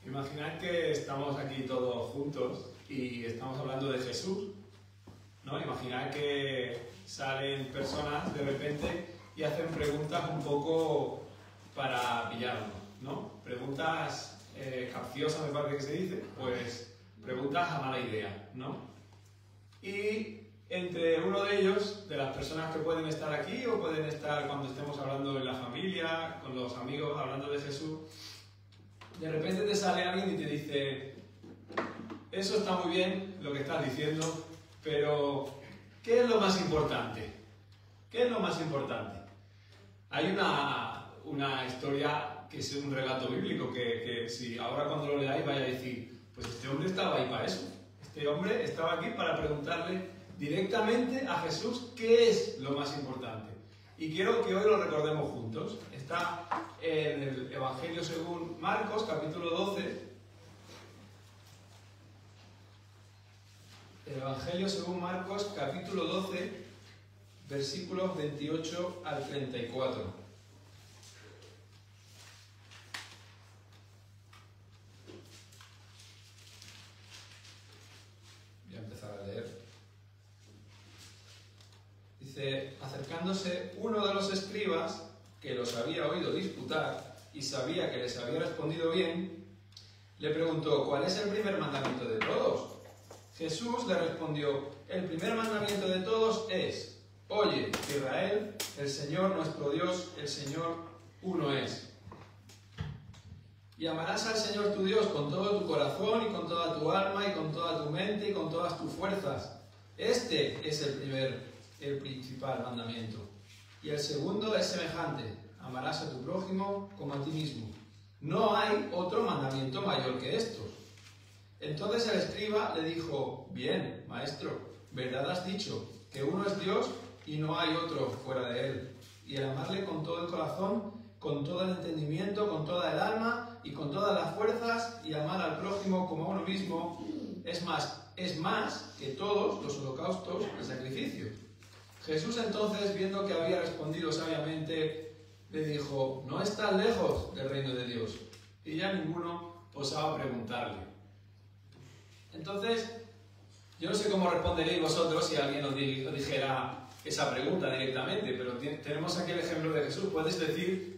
Imaginad que estamos aquí todos juntos y estamos hablando de Jesús, ¿no? Imaginad que salen personas de repente y hacen preguntas un poco para pillarnos, ¿no? Preguntas capciosas, me parece que se dice, pues preguntas a mala idea, ¿no? Y entre uno de ellos, de las personas que pueden estar aquí o pueden estar cuando estemos hablando en la familia, con los amigos, hablando de Jesús, de repente te sale alguien y te dice: eso está muy bien lo que estás diciendo, pero ¿qué es lo más importante? ¿Qué es lo más importante? Hay una historia que es un relato bíblico que si ahora cuando lo leáis vais a decir: pues este hombre estaba ahí para eso. Este hombre estaba aquí para preguntarle directamente a Jesús qué es lo más importante. Y quiero que hoy lo recordemos juntos. Está en el Evangelio según Marcos, capítulo 12. El Evangelio según Marcos, capítulo 12, versículos 28 al 34. Voy a empezar a leer. Dice: acercándose uno de los escribas, que los había oído disputar y sabía que les había respondido bien, le preguntó: ¿cuál es el primer mandamiento de todos? Jesús le respondió: el primer mandamiento de todos es: oye, Israel, el Señor nuestro Dios, el Señor uno es. Y amarás al Señor tu Dios con todo tu corazón y con toda tu alma y con toda tu mente y con todas tus fuerzas. Este es el principal mandamiento. Y el segundo es semejante: amarás a tu prójimo como a ti mismo. No hay otro mandamiento mayor que estos. Entonces el escriba le dijo: bien, maestro, verdad has dicho, que uno es Dios y no hay otro fuera de él. Y el amarle con todo el corazón, con todo el entendimiento, con toda el alma y con todas las fuerzas, y amar al prójimo como a uno mismo, es más que todos los holocaustos y sacrificios. Jesús entonces, viendo que había respondido sabiamente, le dijo: no estás lejos del reino de Dios. Y ya ninguno osaba preguntarle. Entonces, yo no sé cómo responderéis vosotros si alguien os dijera esa pregunta directamente, pero tenemos aquí el ejemplo de Jesús. Puedes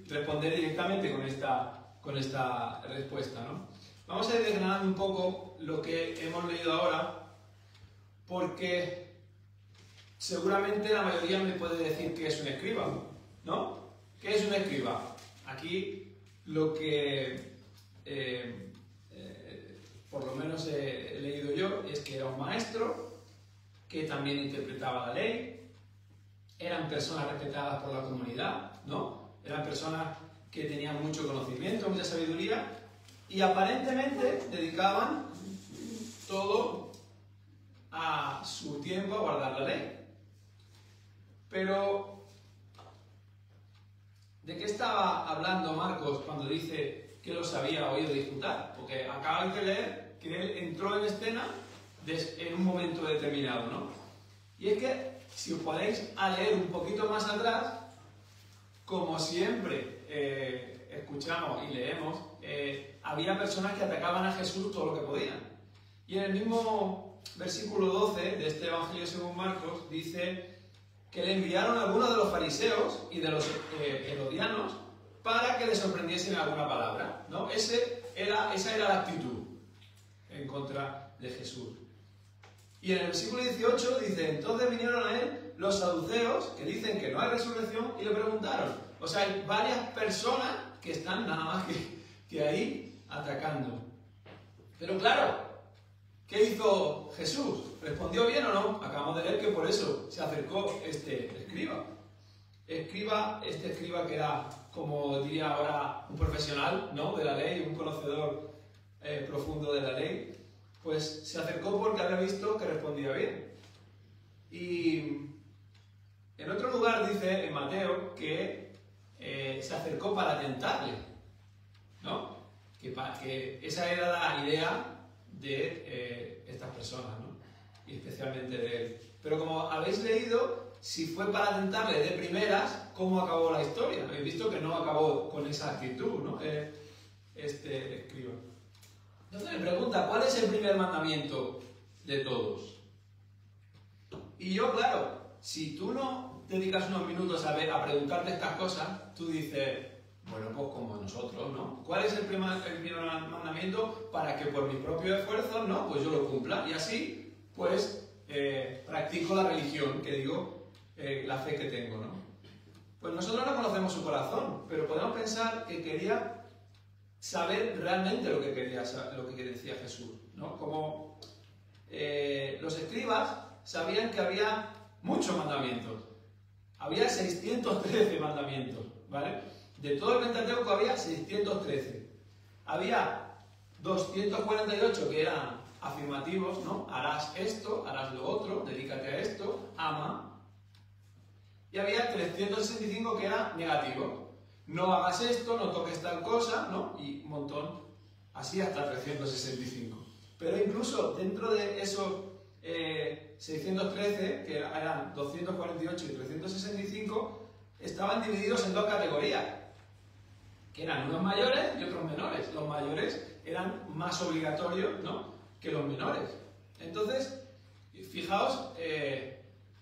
responder directamente con esta respuesta, ¿no? Vamos a ir desgranando un poco lo que hemos leído ahora, porque seguramente la mayoría me puede decir que es un escriba, ¿no? ¿Qué es un escriba? Aquí lo que por lo menos he leído yo es que era un maestro que también interpretaba la ley. Eran personas respetadas por la comunidad, ¿no? Eran personas que tenían mucho conocimiento, mucha sabiduría, y aparentemente dedicaban todo a su tiempo a guardar la ley. Pero, ¿de qué estaba hablando Marcos cuando dice que los había oído disputar? Porque acabáis de leer que él entró en escena en un momento determinado, ¿no? Y es que, si os podéis a leer un poquito más atrás, como siempre escuchamos y leemos, había personas que atacaban a Jesús todo lo que podían. Y en el mismo versículo 12 de este Evangelio según Marcos dice que le enviaron a algunos de los fariseos y de los herodianos para que le sorprendiesen alguna palabra, ¿no? Esa era la actitud en contra de Jesús. Y en el versículo 18 dice: entonces vinieron a él los saduceos, que dicen que no hay resurrección, y le preguntaron. O sea, hay varias personas que están nada más que ahí atacando. Pero claro, ¿qué hizo Jesús? ¿Respondió bien o no? Acabamos de leer que por eso se acercó este escriba. Este escriba que era, como diría ahora, un profesional, ¿no?, de la ley, un conocedor profundo de la ley, pues se acercó porque había visto que respondía bien. Y en otro lugar dice, en Mateo, que se acercó para tentarle, ¿no? Que esa era la idea de estas personas, ¿no? Y especialmente de él. Pero como habéis leído, si fue para tentarle de primeras, ¿cómo acabó la historia? Habéis visto que no acabó con esa actitud, ¿no? Este escriba. Entonces me pregunta, ¿cuál es el primer mandamiento de todos? Y yo, claro, si tú no dedicas unos minutos a preguntarte estas cosas, tú dices, bueno, pues como nosotros, ¿no? ¿Cuál es el primer mandamiento para que por mis propios esfuerzos, ¿no? Pues yo lo cumpla y así, pues, practico la religión, que digo, la fe que tengo, ¿no? Pues nosotros no conocemos su corazón, pero podemos pensar que quería saber realmente lo que decía Jesús, ¿no? Como los escribas sabían que había muchos mandamientos, había 613 mandamientos, ¿vale? De todo el Pentateuco había 613. Había 248 que eran afirmativos, ¿no? Harás esto, harás lo otro, dedícate a esto, ama. Y había 365 que eran negativos. No hagas esto, no toques tal cosa, ¿no? Y un montón, así hasta 365. Pero incluso dentro de esos 613, que eran 248 y 365, estaban divididos en dos categorías, que eran unos mayores y otros menores. Los mayores eran más obligatorios, ¿no?, que los menores. Entonces, fijaos,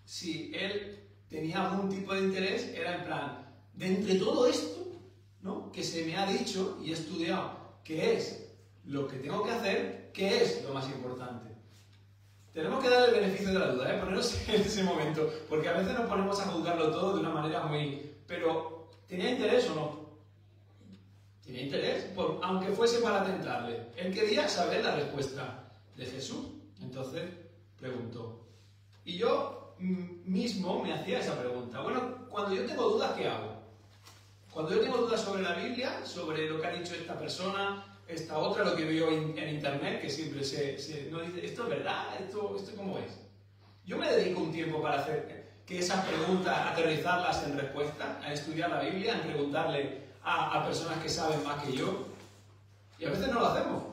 si él tenía algún tipo de interés, era en plan, de entre todo esto, ¿no?, que se me ha dicho y he estudiado, qué es lo que tengo que hacer, qué es lo más importante. Tenemos que dar el beneficio de la duda, ponernos en ese momento, porque a veces nos ponemos a juzgarlo todo de una manera muy... Pero, ¿tenía interés o no? Tenía interés, aunque fuese para tentarle. Él quería saber la respuesta de Jesús. Entonces, preguntó. Y yo mismo me hacía esa pregunta. Bueno, cuando yo tengo dudas, ¿qué hago? Cuando yo tengo dudas sobre la Biblia, sobre lo que ha dicho esta persona, esta otra, lo que veo en internet, que siempre no dice, ¿esto es verdad? ¿Esto cómo es? Yo me dedico un tiempo para hacer que esas preguntas, aterrizarlas en respuesta, a estudiar la Biblia, en preguntarle a personas que saben más que yo. Y a veces no lo hacemos.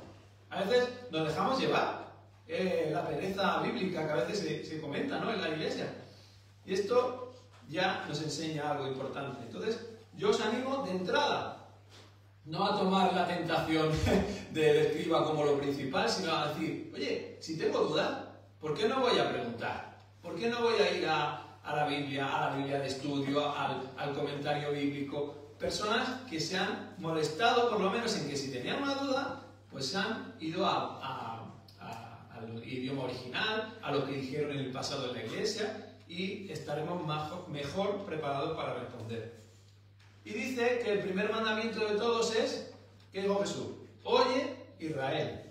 A veces nos dejamos llevar. La pereza bíblica que a veces se comenta, ¿no?, en la iglesia. Y esto ya nos enseña algo importante. Entonces, yo os animo de entrada, no a tomar la tentación del escriba como lo principal, sino a decir, oye, si tengo dudas, ¿por qué no voy a preguntar? ¿Por qué no voy a ir a la Biblia de estudio, al comentario bíblico? Personas que se han molestado, por lo menos, en que si tenían una duda, pues se han ido al idioma original, a lo que dijeron en el pasado en la iglesia, y estaremos mejor preparados para responder. Y dice que el primer mandamiento de todos es, ¿qué dijo Jesús? Oye, Israel,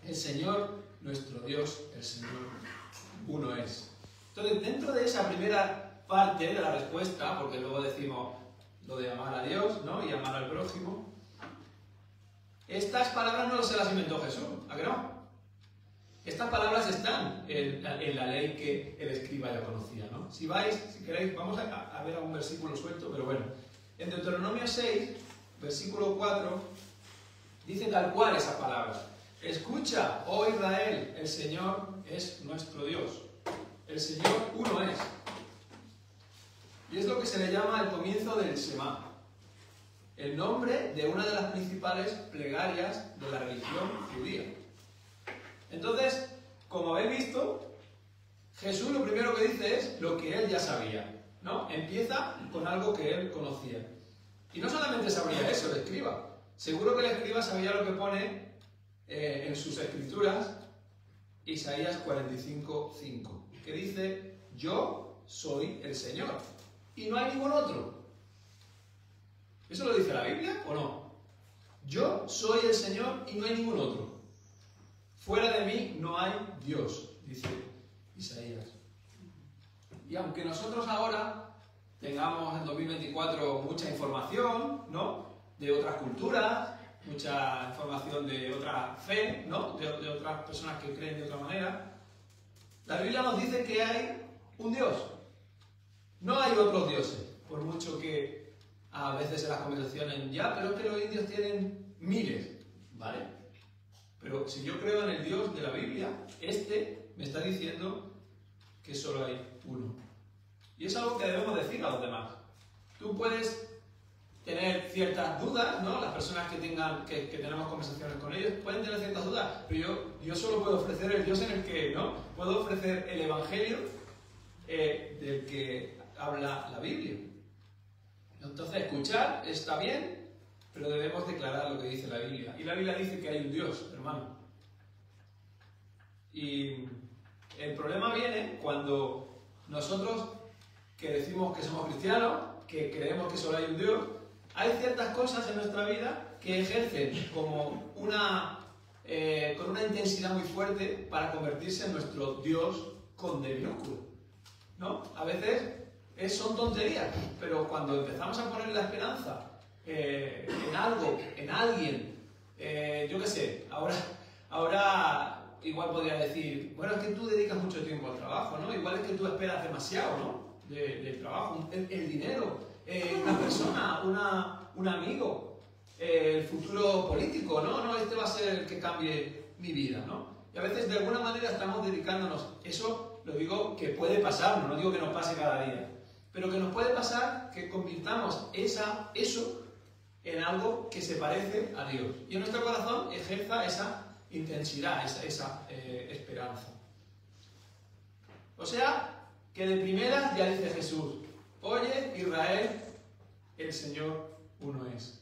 el Señor, nuestro Dios, el Señor, uno es. Entonces, dentro de esa primera parte de la respuesta, porque luego decimos lo de amar a Dios, ¿no?, y amar al prójimo, estas palabras no se las inventó Jesús, ¿a qué no? Estas palabras están en la ley que el escriba ya conocía, ¿no? Si queréis, vamos a ver algún versículo suelto, pero bueno. En Deuteronomio 6, versículo 4, dice tal cual esas palabras. Escucha, oh Israel, el Señor es nuestro Dios. El Señor uno es. Y es lo que se le llama el comienzo del Shema, el nombre de una de las principales plegarias de la religión judía. Entonces, como habéis visto, Jesús lo primero que dice es lo que él ya sabía, ¿no? Empieza con algo que él conocía. Y no solamente sabría eso el escriba, seguro que el escriba sabía lo que pone en sus escrituras, Isaías 45:5, que dice, yo soy el Señor, y no hay ningún otro. ¿Eso lo dice la Biblia o no? Yo soy el Señor y no hay ningún otro. Fuera de mí no hay Dios, dice Isaías. Y aunque nosotros ahora tengamos en 2024 mucha información, ¿no?, de otras culturas, mucha información de otra fe, ¿no?, de otras personas que creen de otra manera, la Biblia nos dice que hay un Dios. No hay otros dioses, por mucho que a veces en las conversaciones, ya, pero es que los indios tienen miles, ¿vale? Pero si yo creo en el Dios de la Biblia, me está diciendo que solo hay uno. Y es algo que debemos decir a los demás. Tú puedes tener ciertas dudas, ¿no? Las personas que tenemos conversaciones con ellos pueden tener ciertas dudas, pero yo solo puedo ofrecer el Dios en el que, ¿no? Puedo ofrecer el Evangelio del que habla la Biblia. Entonces, escuchar está bien, pero debemos declarar lo que dice la Biblia. Y la Biblia dice que hay un Dios, hermano. Y el problema viene cuando nosotros, que decimos que somos cristianos, que creemos que solo hay un Dios, hay ciertas cosas en nuestra vida que ejercen como con una intensidad muy fuerte para convertirse en nuestro Dios con D minúsculo, ¿no? A veces son tonterías, pero cuando empezamos a poner la esperanza en algo, en alguien, yo qué sé, ahora igual podría decir, bueno, es que tú dedicas mucho tiempo al trabajo, ¿no? Igual es que tú esperas demasiado, ¿no? Del trabajo, el dinero, una persona, un amigo, el futuro político, ¿no? No, este va a ser el que cambie mi vida, ¿no? Y a veces de alguna manera estamos dedicándonos, eso lo digo que puede pasar, no digo que nos pase cada día, pero que nos puede pasar que convirtamos eso en algo que se parece a Dios. Y en nuestro corazón ejerza esa intensidad, esa esperanza. O sea, que de primeras ya dice Jesús, oye Israel, el Señor uno es.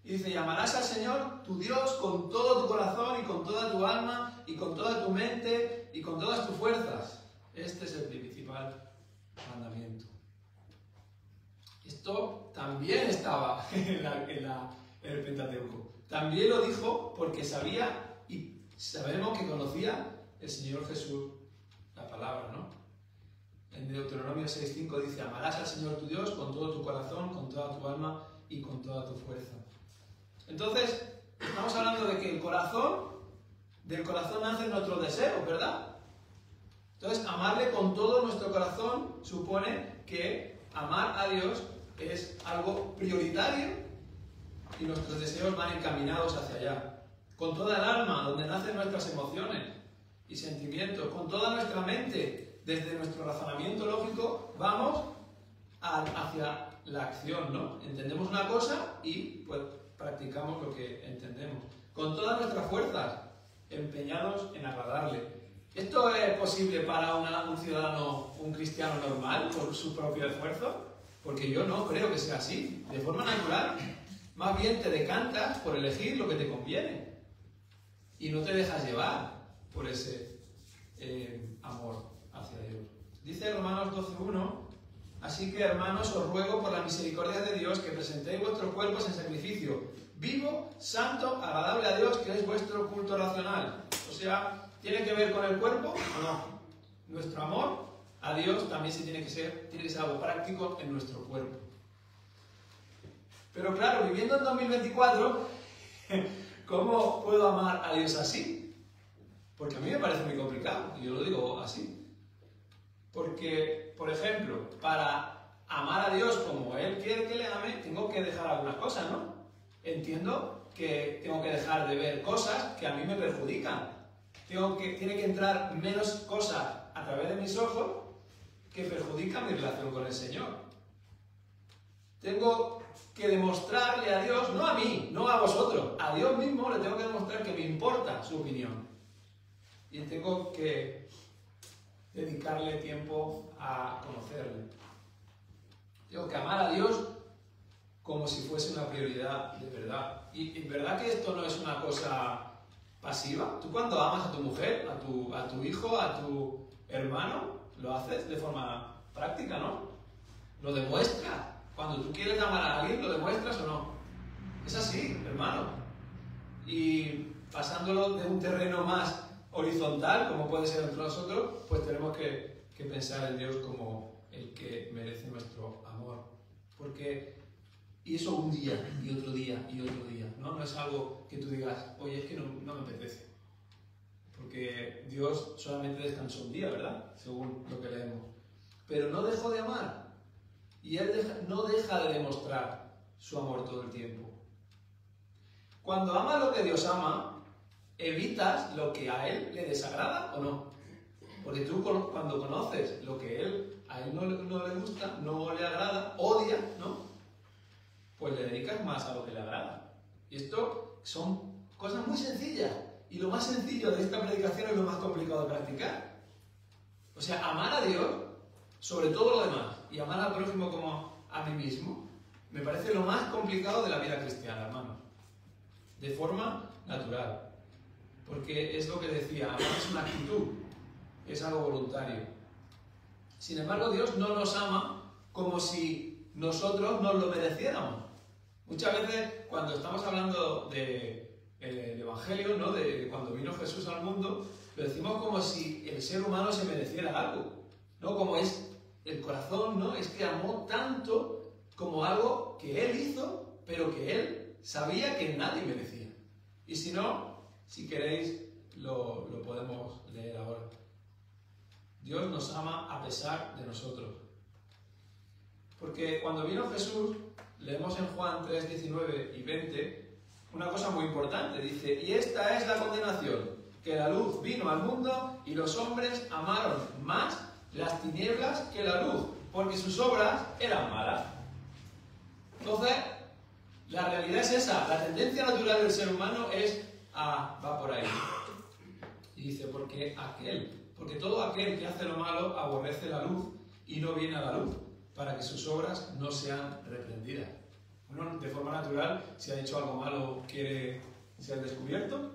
Y dice, llamarás al Señor tu Dios con todo tu corazón y con toda tu alma y con toda tu mente y con todas tus fuerzas. Este es el principal mandamiento. Esto también estaba en el Pentateuco. También lo dijo porque sabía y sabemos que conocía el Señor Jesús la palabra, ¿no? En Deuteronomio 6:5 dice, amarás al Señor tu Dios con todo tu corazón, con toda tu alma y con toda tu fuerza. Entonces, estamos hablando de que del corazón nacen nuestros deseos, ¿verdad? Entonces, amarle con todo nuestro corazón supone que amar a Dios es algo prioritario y nuestros deseos van encaminados hacia allá. Con toda el alma, donde nacen nuestras emociones y sentimientos, con toda nuestra mente, desde nuestro razonamiento lógico, vamos hacia la acción, ¿no? Entendemos una cosa y pues practicamos lo que entendemos. Con todas nuestras fuerzas, empeñados en agradarle. ¿Esto es posible para un ciudadano, un cristiano normal, por su propio esfuerzo? Porque yo no creo que sea así. De forma natural, más bien te decantas por elegir lo que te conviene. Y no te dejas llevar por ese amor hacia Dios. Dice Romanos 12:1, así que hermanos os ruego por la misericordia de Dios que presentéis vuestros cuerpos en sacrificio vivo, santo, agradable a Dios, que es vuestro culto racional. O sea, ¿tiene que ver con el cuerpo o no? Nuestro amor a Dios también tiene que ser algo práctico en nuestro cuerpo. Pero claro, viviendo en 2024, ¿cómo puedo amar a Dios así? Porque a mí me parece muy complicado, y yo lo digo así. Porque, por ejemplo, para amar a Dios como Él quiere que le ame, tengo que dejar algunas cosas, ¿no? Entiendo que tengo que dejar de ver cosas que a mí me perjudican. Tiene que entrar menos cosas a través de mis ojos que perjudican mi relación con el Señor. Tengo que demostrarle a Dios, no a mí, no a vosotros, a Dios mismo le tengo que demostrar que me importa su opinión. Y tengo que dedicarle tiempo a conocerle. Tengo que amar a Dios como si fuese una prioridad de verdad. Y en verdad que esto no es una cosa pasiva. Tú cuando amas a tu mujer, a tu hijo, a tu hermano, lo haces de forma práctica, ¿no? Lo demuestras. Cuando tú quieres amar a alguien, ¿lo demuestras o no? Es así, hermano. Y pasándolo de un terreno más horizontal, como puede ser entre nosotros, pues tenemos que pensar en Dios como el que merece nuestro amor. Porque, y eso un día, y otro día, y otro día, ¿no? No es algo que tú digas, oye, es que no me apetece. Porque Dios solamente descansó un día, ¿verdad? Según lo que leemos. Pero no dejó de amar. Y Él no deja de demostrar su amor todo el tiempo. Cuando amas lo que Dios ama, ¿evitas lo que a Él le desagrada o no? Porque tú cuando conoces lo que a Él no le gusta, no le agrada, odia, ¿no? pues le dedicas más a lo que le agrada. Y esto son cosas muy sencillas. Y lo más sencillo de esta predicación es lo más complicado de practicar. O sea, amar a Dios sobre todo lo demás y amar al prójimo como a mí mismo me parece lo más complicado de la vida cristiana, hermanos. De forma natural. Porque es lo que decía, amar es una actitud, es algo voluntario. Sin embargo, Dios no nos ama como si nosotros nos lo mereciéramos. Muchas veces, cuando estamos hablando del Evangelio, ¿no? De cuando vino Jesús al mundo, lo decimos como si el ser humano se mereciera algo, ¿no? Como es el corazón, ¿no? Es que amó tanto como algo que Él hizo, pero que Él sabía que nadie merecía. Y si no, si queréis, lo podemos leer ahora. Dios nos ama a pesar de nosotros. Porque cuando vino Jesús, leemos en Juan 3, 19 y 20, una cosa muy importante. Dice, y esta es la condenación, que la luz vino al mundo y los hombres amaron más las tinieblas que la luz, porque sus obras eran malas. Entonces, la realidad es esa. La tendencia natural del ser humano es va por ahí. Y dice, porque todo aquel que hace lo malo aborrece la luz y no viene a la luz, para que sus obras no sean reprendidas. Bueno, de forma natural, si ha hecho algo malo, ¿quiere ser descubierto?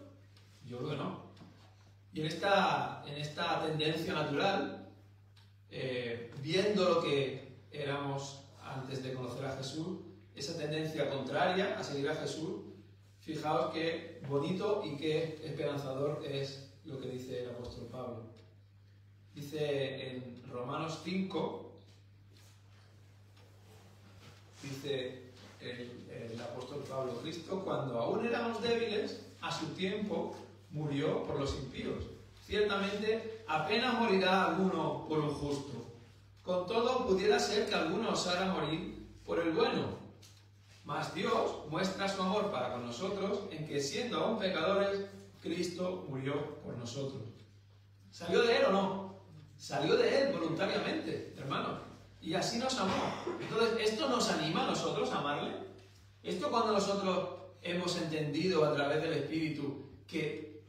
Yo creo que no. Y en esta tendencia natural, viendo lo que éramos antes de conocer a Jesús, esa tendencia contraria a seguir a Jesús, fijaos qué bonito y qué esperanzador es lo que dice el apóstol Pablo. Dice en Romanos 5, dice el apóstol Pablo, Cristo, cuando aún éramos débiles, a su tiempo murió por los impíos. Ciertamente, apenas morirá alguno por un justo. Con todo, pudiera ser que alguno osara morir por el bueno. Mas Dios muestra su amor para con nosotros en que, siendo aún pecadores, Cristo murió por nosotros. ¿Salió de Él o no? Salió de Él voluntariamente, hermanos. Y así nos amó. Entonces, ¿esto nos anima a nosotros a amarle? ¿Esto cuando nosotros hemos entendido a través del Espíritu que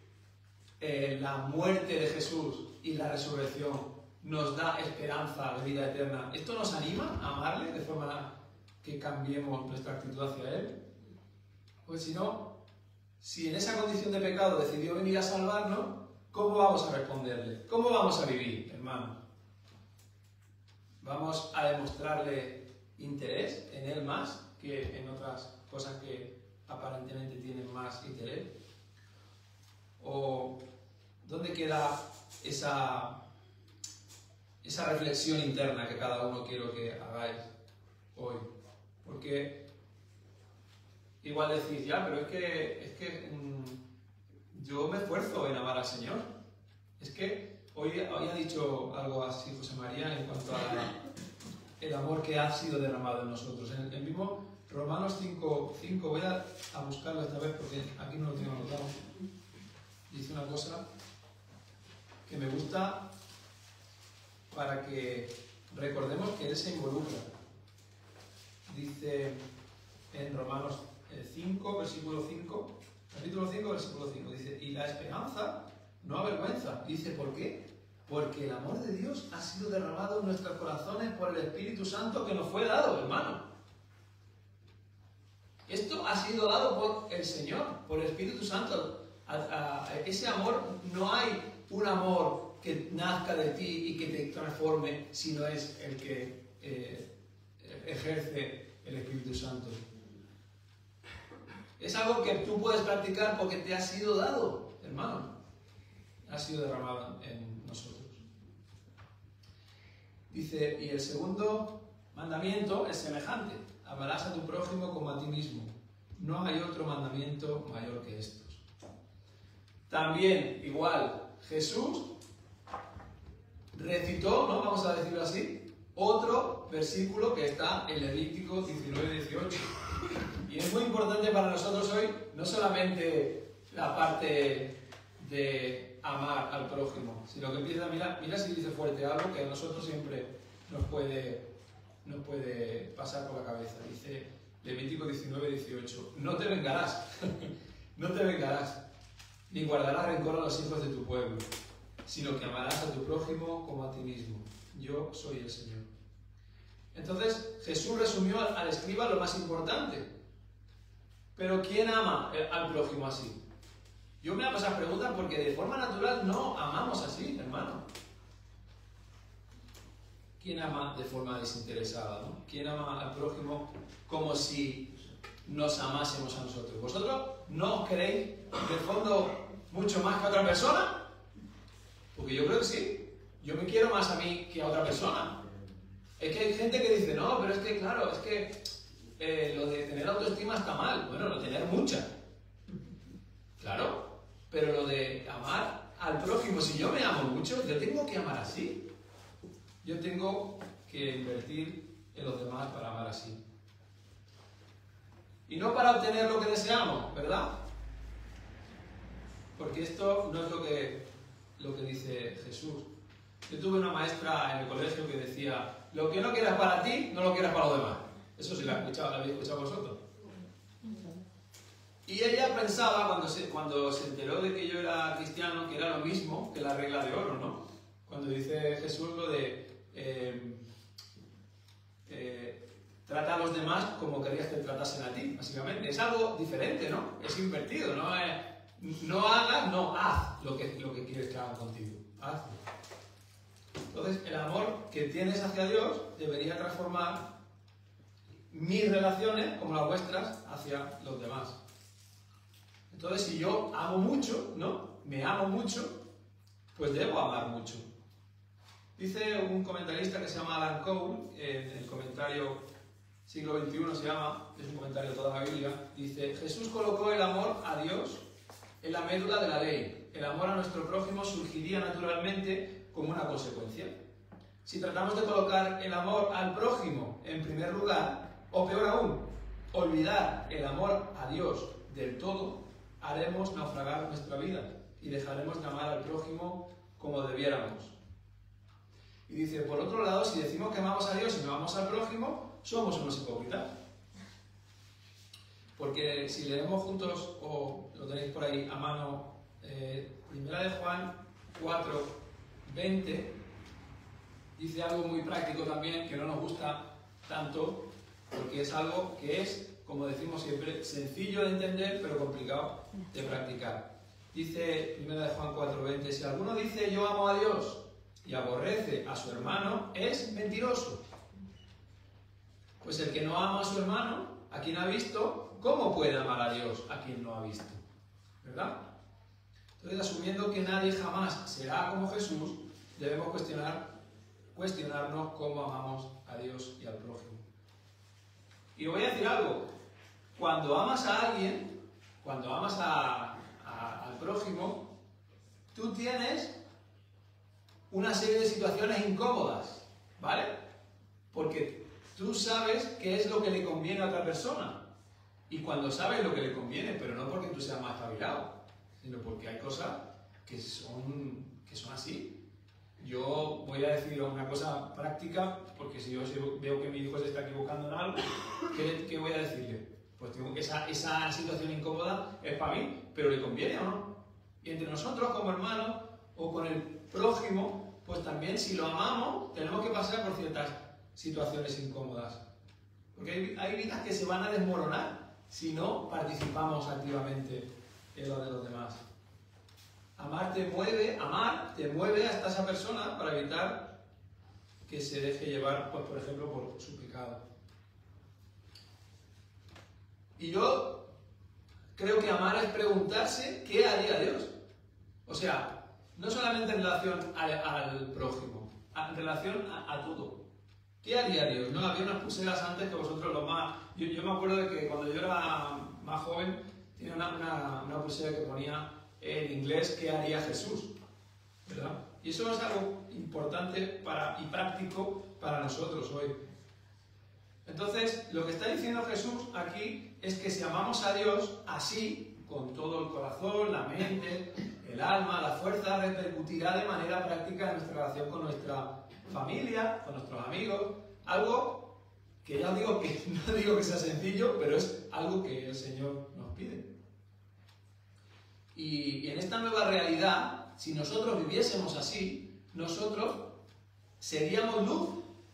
la muerte de Jesús y la resurrección nos da esperanza de vida eterna? ¿Esto nos anima a amarle de forma que cambiemos nuestra actitud hacia Él? Pues si no, si en esa condición de pecado decidió venir a salvarnos, ¿cómo vamos a responderle? ¿Cómo vamos a vivir, hermano? ¿Vamos a demostrarle interés en Él más que en otras cosas que aparentemente tienen más interés? ¿O dónde queda esa reflexión interna que cada uno quiero que hagáis hoy? Porque igual decís, ya, pero es que yo me esfuerzo en amar al Señor. Es que hoy ha dicho algo así José María en cuanto a el amor que ha sido derramado en nosotros. En el mismo Romanos 5:5, voy a buscarlo esta vez porque aquí no lo tengo anotado. Dice una cosa que me gusta para que recordemos que Él se involucra. Dice en Romanos 5, versículo 5, capítulo 5, versículo 5, dice, y la esperanza no avergüenza. Dice, ¿por qué? Porque el amor de Dios ha sido derramado en nuestros corazones por el Espíritu Santo que nos fue dado, hermano. Esto ha sido dado por el Señor, por el Espíritu Santo. Ese amor, no hay un amor que nazca de ti y que te transforme, sino es el que ejerce el Espíritu Santo. Es algo que tú puedes practicar porque te ha sido dado, hermano. Ha sido derramado en nosotros. Dice, y el segundo mandamiento es semejante. Amarás a tu prójimo como a ti mismo. No hay otro mandamiento mayor que estos. También, igual, Jesús recitó, ¿no? Vamos a decirlo así, otro versículo que está en Levítico 19-18. Y es muy importante para nosotros hoy, no solamente la parte de amar al prójimo, sino que empieza, mira si dice fuerte algo que a nosotros siempre nos puede pasar por la cabeza. Dice, Levítico 19:18. No te vengarás, no te vengarás, ni guardarás rencor a los hijos de tu pueblo, sino que amarás a tu prójimo como a ti mismo. Yo soy el Señor. Entonces, Jesús resumió al escriba lo más importante. Pero ¿quién ama al prójimo así? Yo me hago esas preguntas porque de forma natural no amamos así, hermano. ¿Quién ama de forma desinteresada, ¿no? ¿Quién ama al prójimo como si nos amásemos a nosotros? ¿Vosotros no os queréis de fondo mucho más que a otra persona? Porque yo creo que sí. Yo me quiero más a mí que a otra persona. Es que hay gente que dice, no, pero es que, claro, es que lo de tener autoestima está mal. Bueno, lo de tener mucha. Claro, pero lo de amar al prójimo, si yo me amo mucho, yo tengo que amar así. Yo tengo que invertir en los demás para amar así. Y no para obtener lo que deseamos, ¿verdad? Porque esto no es lo que dice Jesús. Yo tuve una maestra en el colegio que decía, lo que no quieras para ti, no lo quieras para los demás. Eso sí, la habéis escuchado vosotros. Y ella pensaba, cuando se enteró de que yo era cristiano, que era lo mismo que la regla de oro, ¿no? Cuando dice Jesús lo de trata a los demás como querías que te tratasen a ti, básicamente. Es algo diferente, ¿no? Es invertido, no hagas, no, haz lo que quieres que hagan contigo. Hazlo. Entonces, el amor que tienes hacia Dios debería transformar mis relaciones, como las vuestras, hacia los demás. Entonces, si yo amo mucho, ¿no? Me amo mucho, pues debo amar mucho. Dice un comentarista que se llama Alan Cole, en el comentario siglo XXI se llama, es un comentario de toda la Biblia, dice, Jesús colocó el amor a Dios en la médula de la ley. El amor a nuestro prójimo surgiría naturalmente como una consecuencia. Si tratamos de colocar el amor al prójimo en primer lugar, o peor aún, olvidar el amor a Dios del todo, haremos naufragar nuestra vida y dejaremos de amar al prójimo como debiéramos. Y dice, por otro lado, si decimos que amamos a Dios y no amamos al prójimo, somos unos hipócritas. Porque si leemos juntos, o lo tenéis por ahí a mano, Primera de Juan 4:20, dice algo muy práctico también, que no nos gusta tanto, porque es algo que es, como decimos siempre, sencillo de entender, pero complicado de practicar. Dice Primera de Juan 4:20, si alguno dice yo amo a Dios y aborrece a su hermano, es mentiroso. Pues el que no ama a su hermano, a quien ha visto, ¿cómo puede amar a Dios a quien no ha visto? ¿Verdad? Entonces, asumiendo que nadie jamás será como Jesús, debemos cuestionarnos cómo amamos a Dios y al prójimo. Y voy a decir algo, cuando amas a alguien, cuando amas al prójimo, tú tienes una serie de situaciones incómodas, ¿vale? Porque tú sabes qué es lo que le conviene a otra persona. Y cuando sabes lo que le conviene, pero no porque tú seas más espabilado, sino porque hay cosas que son así. Yo voy a decir una cosa práctica, porque si yo veo que mi hijo se está equivocando en algo, ¿qué voy a decirle? Pues tengo que esa situación incómoda es para mí, pero ¿le conviene o no? Y entre nosotros como hermanos o con el prójimo, pues también si lo amamos, tenemos que pasar por ciertas situaciones incómodas. Porque hay vidas que se van a desmoronar si no participamos activamente en lo de los demás. Amar te mueve hasta esa persona para evitar que se deje llevar, pues, por ejemplo, por su pecado. Y yo creo que amar es preguntarse qué haría Dios. O sea, no solamente en relación al prójimo, en relación a todo. ¿Qué haría Dios? ¿No? Había unas pulseras antes que vosotros los más... Yo me acuerdo de que cuando yo era más joven tenía una pulsera que ponía en inglés ¿qué haría Jesús? ¿Verdad? Y eso es algo importante y práctico para nosotros hoy. Entonces, lo que está diciendo Jesús aquí es que si amamos a Dios así, con todo el corazón, la mente, el alma, la fuerza, repercutirá de manera práctica en nuestra relación con nuestra familia, con nuestros amigos, algo que ya digo que no digo que sea sencillo, pero es algo que el Señor nos pide. Y en esta nueva realidad, si nosotros viviésemos así, nosotros seríamos luz,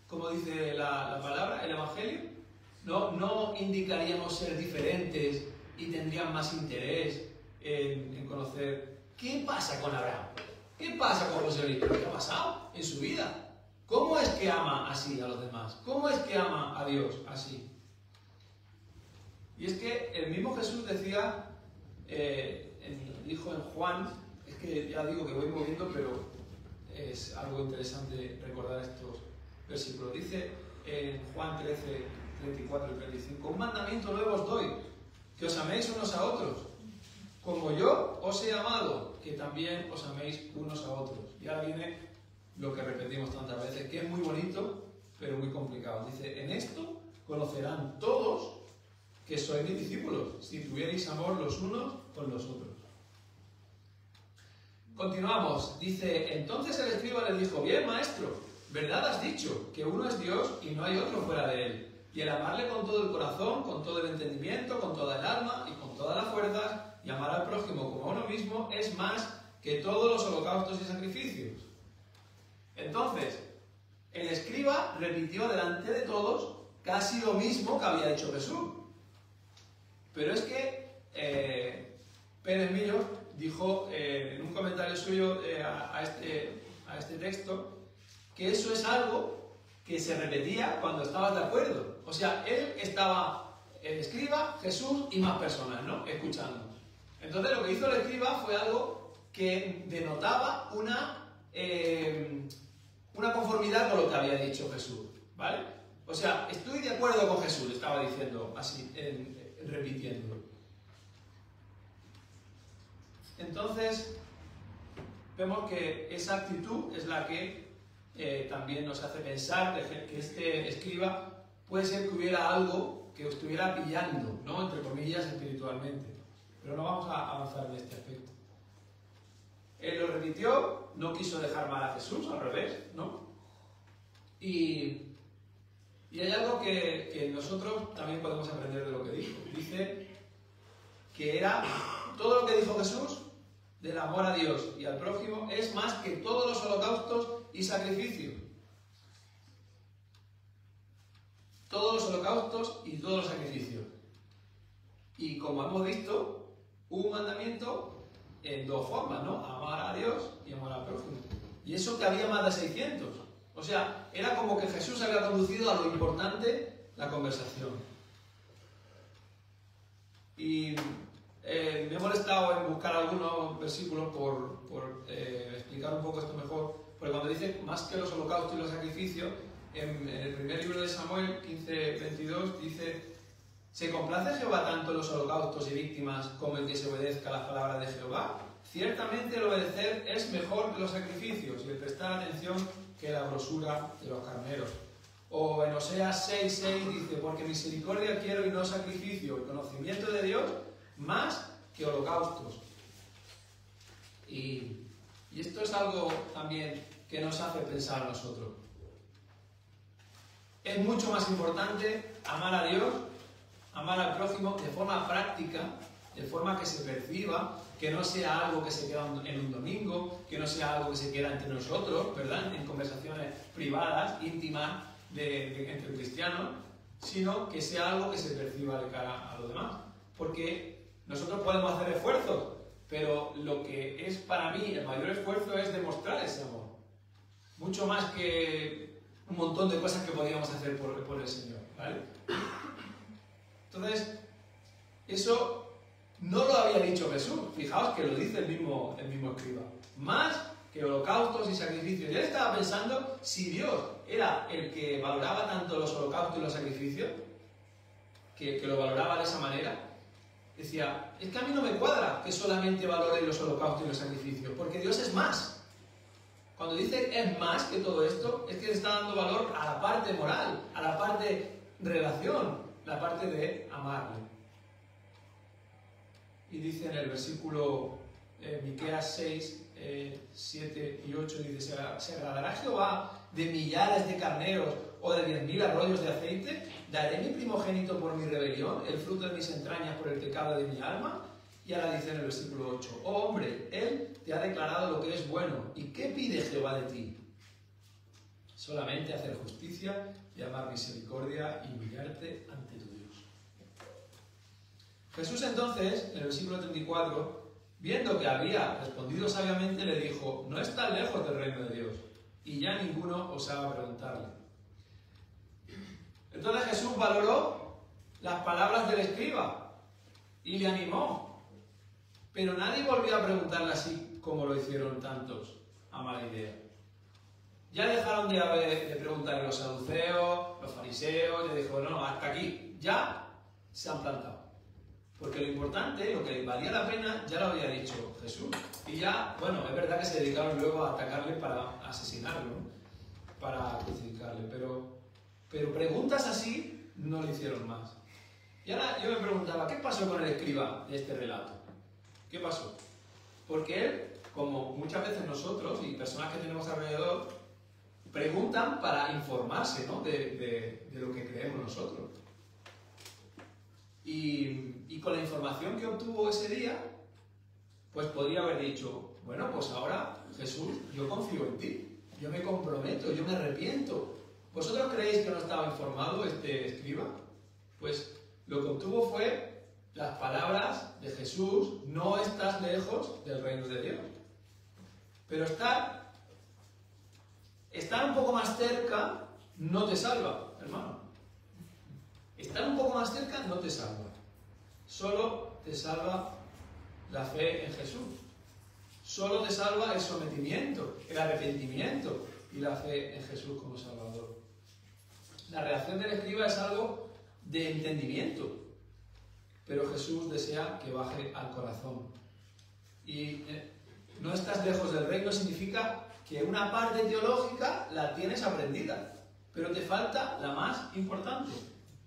como dice la palabra, el Evangelio. No indicaríamos ser diferentes y tendrían más interés en conocer qué pasa con Abraham, qué pasa con José Luis, qué ha pasado en su vida. ¿Cómo es que ama así a los demás? ¿Cómo es que ama a Dios así? Y es que el mismo Jesús decía, dijo en Juan, es que ya digo que voy moviendo, pero es algo interesante recordar estos versículos. Dice en Juan 13, 34 y 35, un mandamiento nuevo os doy, que os améis unos a otros, como yo os he amado, que también os améis unos a otros. Y ahora viene lo que repetimos tantas veces, que es muy bonito, pero muy complicado. Dice, en esto conocerán todos que sois mis discípulos, si tuvierais amor los unos con los otros. Continuamos, dice, entonces el escriba le dijo, bien maestro, verdad has dicho, que uno es Dios y no hay otro fuera de él, y el amarle con todo el corazón, con todo el entendimiento, con toda el alma y con todas las fuerzas, y amar al prójimo como a uno mismo, es más que todos los holocaustos y sacrificios. Entonces, el escriba repitió delante de todos casi lo mismo que había dicho Jesús. Pero es que Pérez Millo dijo en un comentario suyo a este texto que eso es algo que se repetía cuando estabas de acuerdo. O sea, él estaba, el escriba, Jesús y más personas, ¿no? Escuchando. Entonces lo que hizo el escriba fue algo que denotaba una conformidad con lo que había dicho Jesús, ¿vale? O sea, estoy de acuerdo con Jesús, estaba diciendo así, repitiéndolo. Entonces, vemos que esa actitud es la que también nos hace pensar que este escriba puede ser que hubiera algo que estuviera pillando, ¿no? Entre comillas, espiritualmente. Pero no vamos a avanzar en este aspecto. Él lo repitió, no quiso dejar mal a Jesús, al revés, ¿no? Y hay algo que nosotros también podemos aprender de lo que dijo. Dice que era todo lo que dijo Jesús del amor a Dios y al prójimo es más que todos los holocaustos y sacrificios. Todos los holocaustos y todos los sacrificios. Y como hemos visto, hubo un mandamiento en dos formas, ¿no? Amar a Dios y amar al prójimo. Y eso que había más de 600. O sea, era como que Jesús había conducido a lo importante la conversación. Y me he molestado en buscar algunos versículos por explicar un poco esto mejor. Porque cuando dice más que los holocaustos y los sacrificios, en el primer libro de Samuel 15:22 dice: ¿se complace Jehová tanto en los holocaustos y víctimas como en que se obedezca las palabras de Jehová? Ciertamente el obedecer es mejor que los sacrificios y el prestar atención que la grosura de los carneros. O en Oseas 6:6 dice: porque misericordia quiero y no sacrificio, el conocimiento de Dios más que holocaustos. Y esto es algo también que nos hace pensar a nosotros. Es mucho más importante amar a Dios, amar al prójimo de forma práctica, de forma que se perciba, que no sea algo que se queda en un domingo, que no sea algo que se queda entre nosotros, ¿verdad? En conversaciones privadas, íntimas, entre cristianos, sino que sea algo que se perciba de cara a los demás. Porque nosotros podemos hacer esfuerzos, pero lo que es para mí el mayor esfuerzo es demostrar ese amor. Mucho más que un montón de cosas que podíamos hacer por el Señor, ¿vale? Entonces, eso no lo había dicho Jesús. Fijaos que lo dice el mismo escriba. Más que holocaustos y sacrificios. Y él estaba pensando, si Dios era el que valoraba tanto los holocaustos y los sacrificios, que lo valoraba de esa manera, decía, es que a mí no me cuadra que solamente valore los holocaustos y los sacrificios, porque Dios es más. Cuando dice es más que todo esto, es que le está dando valor a la parte moral, a la parte de relación, la parte de amarle. Y dice en el versículo Miqueas 6, 7 y 8, dice: se agradará Jehová de millares de carneros o de 10.000 arroyos de aceite? ¿Daré mi primogénito por mi rebelión, el fruto de mis entrañas por el pecado de mi alma? Y ahora dice en el versículo 8, oh hombre, él te ha declarado lo que es bueno. ¿Y qué pide Jehová de ti? Solamente hacer justicia y amar misericordia y humillarte ante tu Dios. Jesús entonces, en el versículo 34, viendo que había respondido sabiamente, le dijo, no estás lejos del reino de Dios, y ya ninguno osaba preguntarle. Entonces Jesús valoró las palabras del escriba y le animó, pero nadie volvió a preguntarle así como lo hicieron tantos a mala idea. Ya dejaron de preguntarle los saduceos, los fariseos, y dijo, no, hasta aquí, ya se han plantado. Porque lo importante, lo que valía la pena, ya lo había dicho Jesús. Y ya, bueno, es verdad que se dedicaron luego a atacarle para asesinarlo, ¿no? Para crucificarle, pero preguntas así no le hicieron más. Y ahora yo me preguntaba, ¿qué pasó con el escriba de este relato? ¿Qué pasó? Porque él, como muchas veces nosotros y personas que tenemos alrededor, preguntan para informarse, ¿no? de lo que creemos nosotros. Y con la información que obtuvo ese día, pues podría haber dicho, bueno, pues ahora, Jesús, yo confío en ti, yo me comprometo, yo me arrepiento. ¿Vosotros creéis que no estaba informado este escriba? Pues lo que obtuvo fue las palabras de Jesús, no estás lejos del reino de Dios. Pero estar un poco más cerca no te salva, hermano. Estar un poco más cerca no te salva. Solo te salva la fe en Jesús. Solo te salva el sometimiento, el arrepentimiento y la fe en Jesús como Salvador. La reacción del escriba es algo de entendimiento, pero Jesús desea que baje al corazón. Y no estás lejos del reino significa que una parte teológica la tienes aprendida, pero te falta la más importante.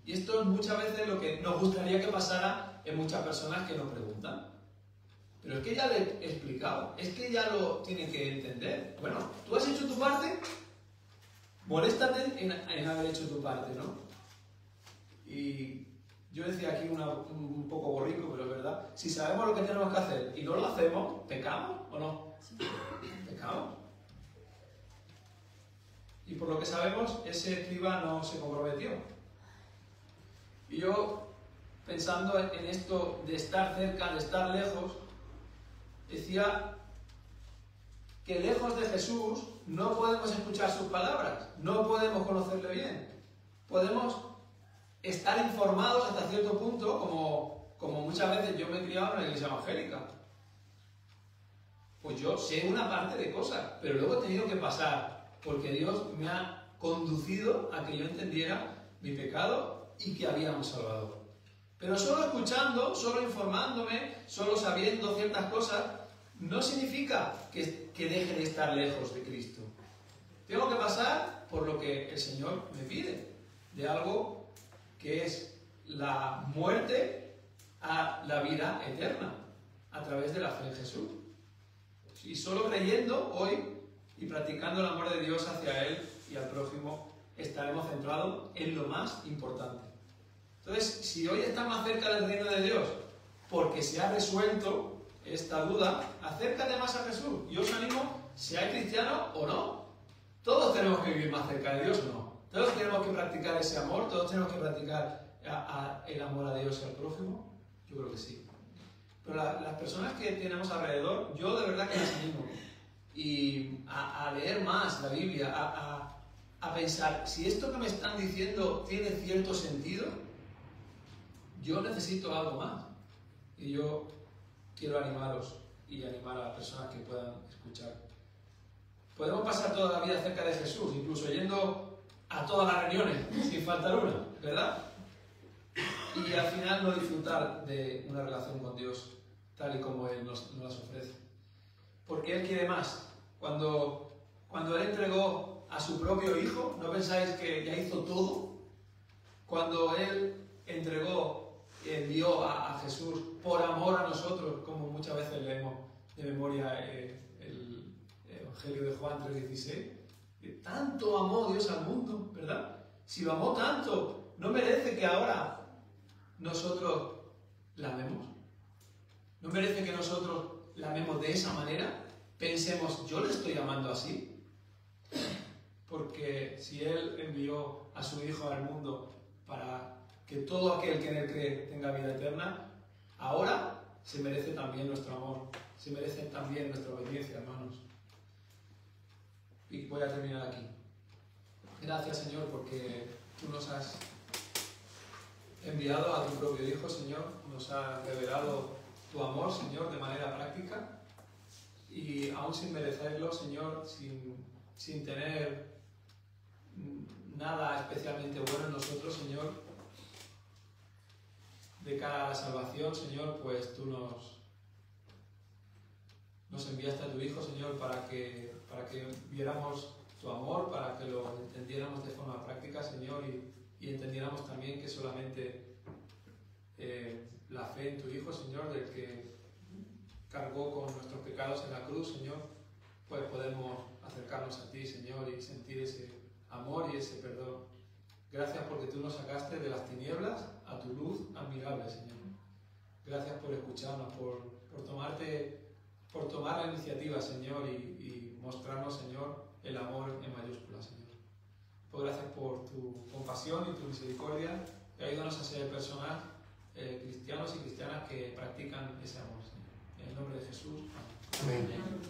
Y esto es muchas veces lo que nos gustaría que pasara en muchas personas que nos preguntan. Pero es que ya le he explicado, es que ya lo tienen que entender. Bueno, ¿tú has hecho tu parte? Moléstate en haber hecho tu parte, ¿no? Y yo decía aquí un poco borrico, pero es verdad. Si sabemos lo que tenemos que hacer y no lo hacemos, ¿pecamos o no? Pecamos. Y por lo que sabemos, ese escriba no se comprometió. Y yo, pensando en esto de estar cerca, de estar lejos, decía que lejos de Jesús no podemos escuchar sus palabras, no podemos conocerle bien. Podemos estar informados hasta cierto punto, como muchas veces yo me he criado en la iglesia evangélica. Pues yo sé una parte de cosas, pero luego he tenido que pasar, porque Dios me ha conducido a que yo entendiera mi pecado y que había un Salvador. Pero solo escuchando, solo informándome, solo sabiendo ciertas cosas, no significa que deje de estar lejos de Cristo. Tengo que pasar por lo que el Señor me pide, de algo que es la muerte a la vida eterna, a través de la fe en Jesús. Y solo creyendo hoy y practicando el amor de Dios hacia Él y al prójimo, estaremos centrados en lo más importante. Entonces, si hoy estás más cerca del reino de Dios, porque se ha resuelto esta duda, acércate más a Jesús. Yo os animo, seáis cristianos o no. Todos tenemos que vivir más cerca de Dios o no. Todos tenemos que practicar ese amor, todos tenemos que practicar el amor a Dios y al prójimo. Yo creo que sí. Pero las personas que tenemos alrededor, yo de verdad que las animo. Y a leer más la Biblia, a pensar, si esto que me están diciendo tiene cierto sentido, yo necesito algo más. Y yo quiero animaros y animar a las personas que puedan escuchar. Podemos pasar toda la vida cerca de Jesús, incluso yendo a todas las reuniones, sin faltar una, ¿verdad? Y al final no disfrutar de una relación con Dios tal y como Él nos las ofrece. Porque Él quiere más. Cuando Él entregó a su propio Hijo, ¿no pensáis que ya hizo todo? Cuando Él envió a Jesús por amor a nosotros, como muchas veces leemos de memoria el Evangelio de Juan 3:16, Tanto amó Dios al mundo, ¿verdad? Si lo amó tanto, ¿no merece que ahora nosotros la amemos? ¿No merece que nosotros la amemos de esa manera? Pensemos, yo le estoy amando así. Porque si Él envió a su Hijo al mundo para que todo aquel que en Él cree tenga vida eterna, ahora se merece también nuestro amor, se merece también nuestra obediencia, hermanos. Y voy a terminar aquí. Gracias, Señor, porque tú nos has enviado a tu propio Hijo, Señor, nos has revelado tu amor, Señor, de manera práctica, y aún sin merecerlo, Señor, sin tener nada especialmente bueno en nosotros, Señor, de cara a la salvación, Señor, pues tú nos enviaste a tu Hijo, Señor, para que viéramos tu amor, para que lo entendiéramos de forma práctica, Señor, y entendiéramos también que solamente la fe en tu Hijo, Señor, del que cargó con nuestros pecados en la cruz, Señor, pues podemos acercarnos a ti, Señor, y sentir ese amor y ese perdón. Gracias porque tú nos sacaste de las tinieblas a tu luz admirable, Señor. Gracias por escucharnos, por tomar la iniciativa, Señor, y mostrarnos, Señor, el amor en mayúsculas, Señor. Pues gracias por tu compasión y tu misericordia, y ayúdanos a ser personas, cristianos y cristianas que practican ese amor, Señor. En el nombre de Jesús. Amén. Amén.